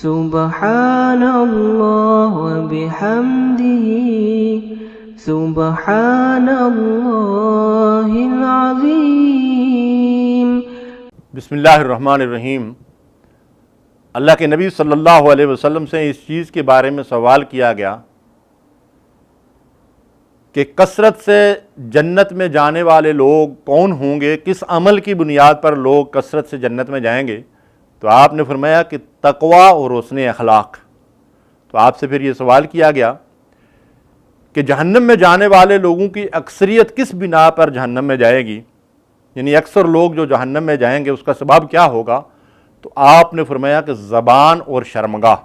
سبحان اللہ وبحمدہ سبحان اللہ العظیم۔ بسم اللہ الرحمن الرحیم۔ اللہ کے نبی صلی اللہ علیہ وسلم سے اس چیز کے بارے میں سوال کیا گیا کہ کثرت سے جنت میں جانے والے لوگ کون ہوں گے، کس عمل کی بنیاد پر لوگ کثرت سے جنت میں جائیں گے؟ تو آپ نے فرمایا کہ تقوی اور حسن اخلاق۔ تو آپ سے پھر یہ سوال کیا گیا کہ جہنم میں جانے والے لوگوں کی اکثریت کس بنا پر جہنم میں جائے گی، یعنی اکثر لوگ جو جہنم میں جائیں گے اس کا سبب کیا ہوگا؟ تو آپ نے فرمایا کہ زبان اور شرمگاہ۔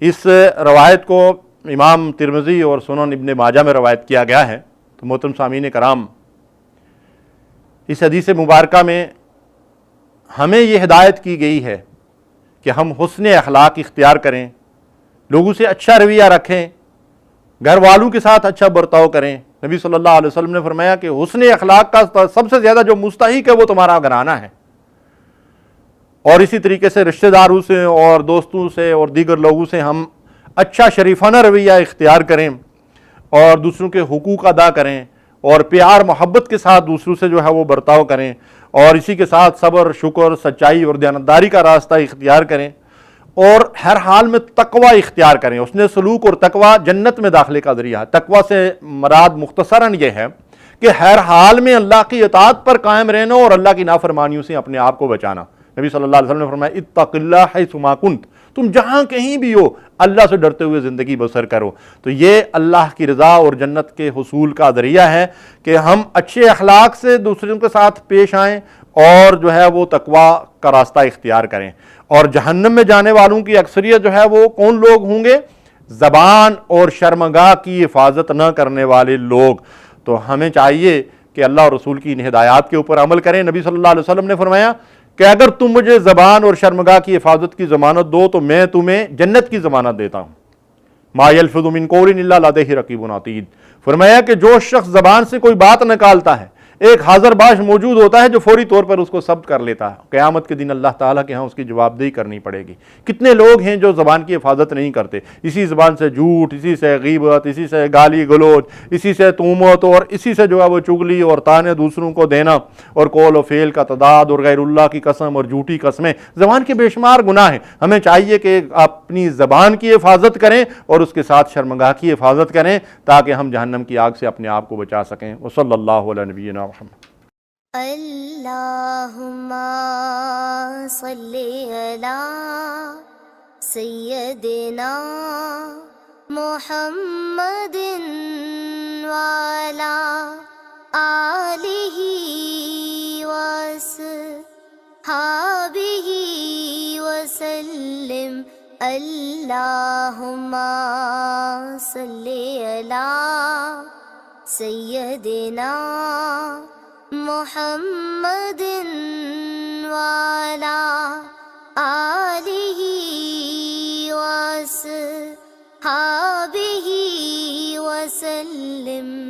اس روایت کو امام ترمذی اور سنن ابن ماجہ میں روایت کیا گیا ہے۔ تو محترم سامعین کرام، اس حدیث مبارکہ میں ہمیں یہ ہدایت کی گئی ہے کہ ہم حسن اخلاق اختیار کریں، لوگوں سے اچھا رویہ رکھیں، گھر والوں کے ساتھ اچھا برتاؤ کریں۔ نبی صلی اللہ علیہ وسلم نے فرمایا کہ حسن اخلاق کا سب سے زیادہ جو مستحق ہے وہ تمہارا گھرانہ ہے، اور اسی طریقے سے رشتہ داروں سے اور دوستوں سے اور دیگر لوگوں سے ہم اچھا شریفانہ رویہ اختیار کریں اور دوسروں کے حقوق ادا کریں اور پیار محبت کے ساتھ دوسروں سے جو ہے وہ برتاؤ کریں، اور اسی کے ساتھ صبر، شکر، سچائی اور دیانتداری کا راستہ اختیار کریں، اور ہر حال میں تقوی اختیار کریں۔ اس نے سلوک اور تقوی جنت میں داخلے کا ذریعہ ہے۔ تقوی سے مراد مختصراً یہ ہے کہ ہر حال میں اللہ کی اطاعت پر قائم رہنا اور اللہ کی نافرمانیوں سے اپنے آپ کو بچانا۔ نبی صلی اللہ علیہ وسلم نے فرمایا اتق اللہ حیث ما کنت، تم جہاں کہیں بھی ہو اللہ سے ڈرتے ہوئے زندگی بسر کرو۔ تو یہ اللہ کی رضا اور جنت کے حصول کا ذریعہ ہے کہ ہم اچھے اخلاق سے دوسروں کے ساتھ پیش آئیں اور جو ہے وہ تقوی کا راستہ اختیار کریں۔ اور جہنم میں جانے والوں کی اکثریت جو ہے وہ کون لوگ ہوں گے؟ زبان اور شرمگاہ کی حفاظت نہ کرنے والے لوگ۔ تو ہمیں چاہیے کہ اللہ اور رسول کی ان ہدایات کے اوپر عمل کریں۔ نبی صلی اللہ علیہ وسلم نے فرمایا کہ اگر تم مجھے زبان اور شرمگاہ کی حفاظت کی ضمانت دو تو میں تمہیں جنت کی ضمانت دیتا ہوں۔ ما یلفظ من قول الا لدیہ رقیب عتید۔ فرمایا کہ جو شخص زبان سے کوئی بات نکالتا ہے، ایک حاضر باش موجود ہوتا ہے جو فوری طور پر اس کو ثبت کر لیتا ہے۔ قیامت کے دن اللہ تعالیٰ کے ہاں اس کی جواب دہی کرنی پڑے گی۔ کتنے لوگ ہیں جو زبان کی حفاظت نہیں کرتے، اسی زبان سے جھوٹ، اسی سے غیبت، اسی سے گالی گلوچ، اسی سے تہمت، اور اسی سے جو ہے وہ چغلی اور طعنے دوسروں کو دینا، اور قول و فعل کا تضاد اور غیر اللہ کی قسم اور جھوٹی قسمیں۔ زبان کے بے شمار گناہ ہیں۔ ہمیں چاہیے کہ اپنی زبان کی حفاظت کریں اور اس کے ساتھ شرمگاہ کی حفاظت کریں تاکہ ہم جہنم کی آگ سے اپنے آپ کو بچا سکیں۔ وصلی اللہ علی نبینا محمد۔ اللہم صلی علی سیدنا محمد وعلی آلہ وصحبہ وسلم۔ اللہم صلی علی سیدنا محمد وعلی آلہ وصحبہ وسلم۔